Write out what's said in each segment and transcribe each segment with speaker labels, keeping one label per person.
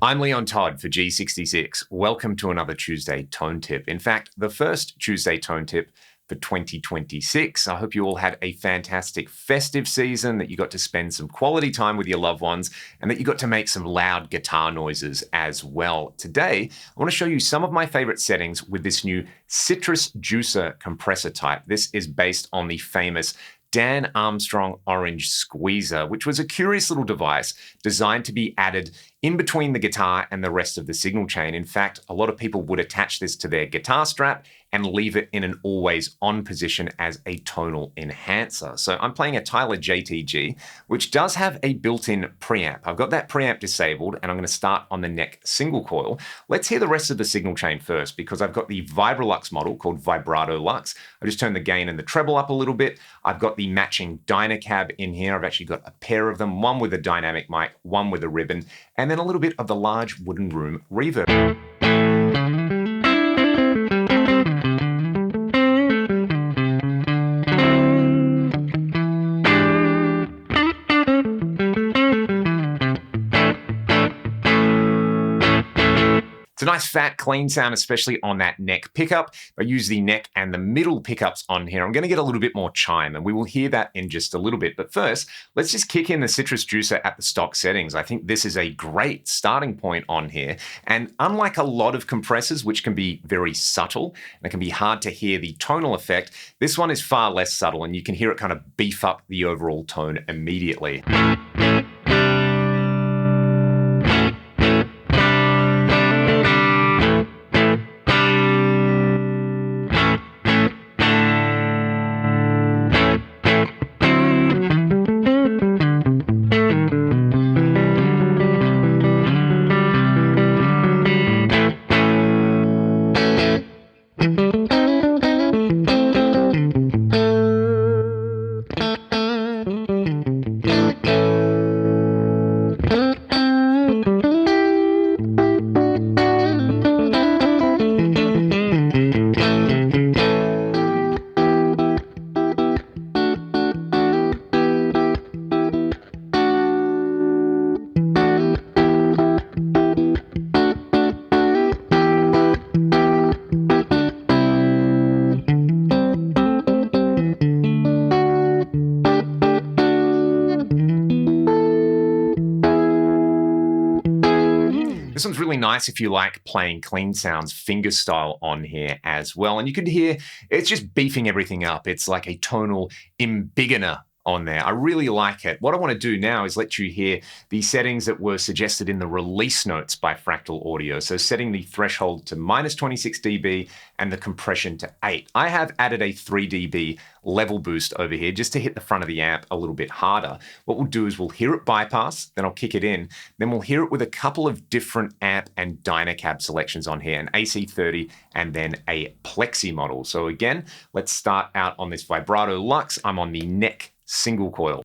Speaker 1: I'm Leon Todd for G66. Welcome to another Tuesday Tone Tip. In fact, the first Tuesday Tone Tip for 2026. I hope you all had a fantastic festive season, that you got to spend some quality time with your loved ones, and that you got to make some loud guitar noises as well. Today, I want to show you some of my favorite settings with this new citrus juicer compressor type. This is based on the famous Dan Armstrong Orange Squeezer, which was a curious little device designed to be added in between the guitar and the rest of the signal chain. In fact, a lot of people would attach this to their guitar strap and leave it in an always on position as a tonal enhancer. So I'm playing a Tyler JTG, which does have a built-in preamp. I've got that preamp disabled and I'm going to start on the neck single coil. Let's hear the rest of the signal chain first, because I've got the Vibrolux model called Vibrato Lux. I just turned the gain and the treble up a little bit. I've got the matching Dynacab in here. I've actually got a pair of them, one with a dynamic mic, one with a ribbon, and then a little bit of the large wooden room reverb. It's a nice fat clean sound, especially on that neck pickup. I use the neck and the middle pickups on here. I'm going to get a little bit more chime, and we will hear that in just a little bit. But first, let's just kick in the citrus juicer at the stock settings. I think this is a great starting point on here. And unlike a lot of compressors, which can be very subtle and it can be hard to hear the tonal effect, this one is far less subtle, and you can hear it kind of beef up the overall tone immediately. This one's really nice if you like playing clean sounds, fingerstyle on here as well. And you can hear it's just beefing everything up. It's like a tonal embiggener on there. I really like it. What I want to do now is let you hear the settings that were suggested in the release notes by Fractal Audio. So setting the threshold to -26 dB and the compression to 8. I have added a 3 dB level boost over here just to hit the front of the amp a little bit harder. What we'll do is we'll hear it bypass, then I'll kick it in, then we'll hear it with a couple of different amp and Dynacab selections on here, an AC30 and then a Plexi model. So again, let's start out on this Vibrato Lux. I'm on the neck single coil.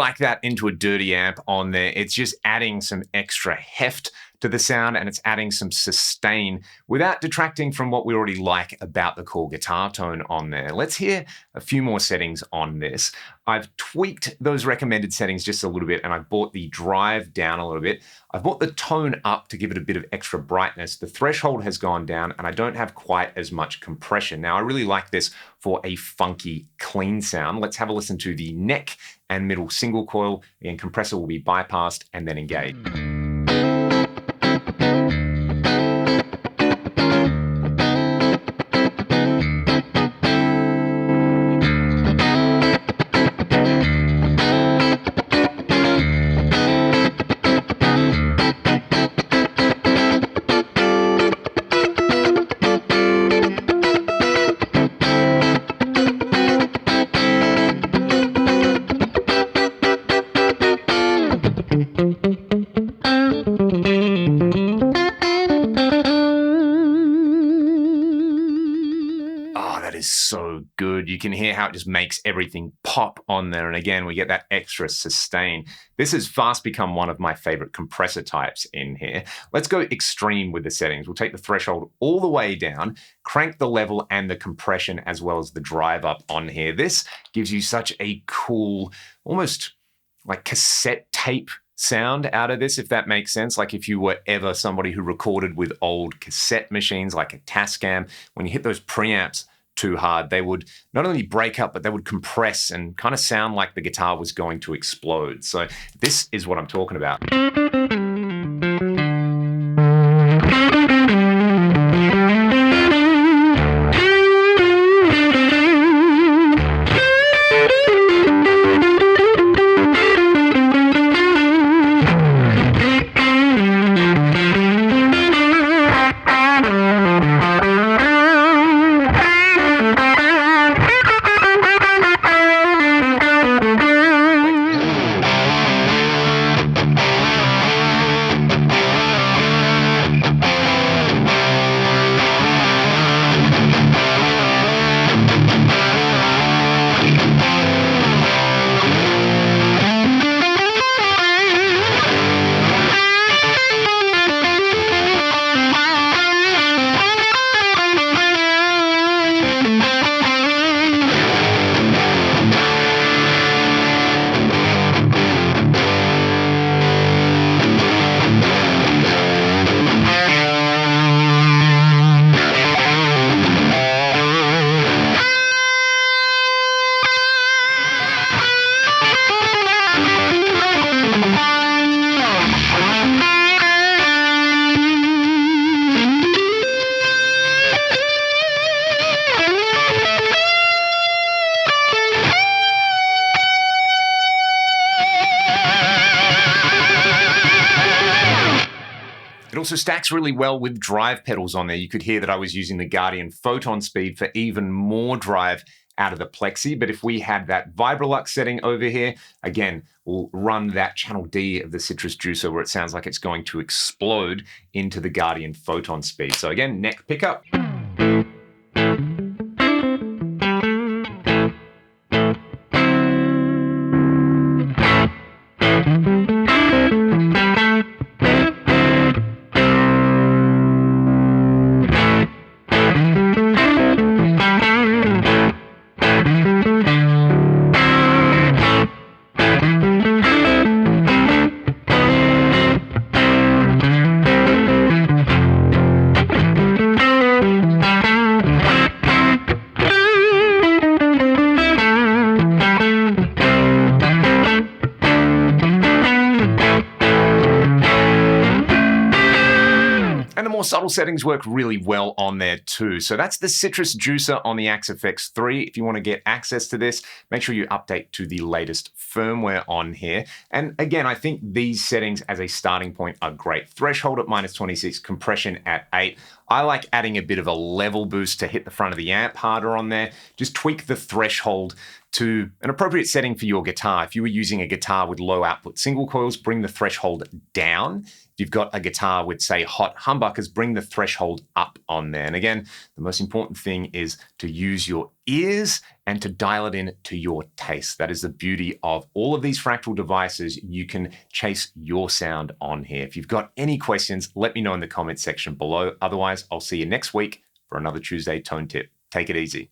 Speaker 1: like that into a dirty amp on there. It's just adding some extra heft to the sound, and it's adding some sustain without detracting from what we already like about the core guitar tone on there. Let's hear a few more settings on this. I've tweaked those recommended settings just a little bit, and I brought the drive down a little bit. I've brought the tone up to give it a bit of extra brightness. The threshold has gone down, and I don't have quite as much compression. Now, I really like this for a funky, clean sound. Let's have a listen to the neck and middle single coil. Again, compressor will be bypassed and then engaged. So good. You can hear how it just makes everything pop on there. And again, we get that extra sustain. This has fast become one of my favorite compressor types in here. Let's go extreme with the settings. We'll take the threshold all the way down, crank the level and the compression as well as the drive up on here. This gives you such a cool, almost like cassette tape sound out of this, if that makes sense. Like if you were ever somebody who recorded with old cassette machines like a Tascam, when you hit those preamps too hard, they would not only break up, but they would compress and kind of sound like the guitar was going to explode. So this is what I'm talking about. It also stacks really well with drive pedals on there. You could hear that I was using the Guardian Photon Speed for even more drive out of the Plexi. But if we had that Vibrolux setting over here, again, we'll run that channel D of the Citrus Juicer where it sounds like it's going to explode into the Guardian Photon Speed. So again, neck pickup. Subtle settings work really well on there too. So that's the Citrus Juicer on the Axe FX3. If you want to get access to this, make sure you update to the latest firmware on here. And again, I think these settings as a starting point are great. Threshold at -26, compression at 8. I like adding a bit of a level boost to hit the front of the amp harder on there. Just tweak the threshold to an appropriate setting for your guitar. If you were using a guitar with low output single coils, bring the threshold down. If you've got a guitar with, say, hot humbuckers, bring the threshold up on there. And again, the most important thing is to use your ears and to dial it in to your taste. That is the beauty of all of these fractal devices. You can chase your sound on here. If you've got any questions, let me know in the comments section below. Otherwise, I'll see you next week for another Tuesday Tone Tip. Take it easy.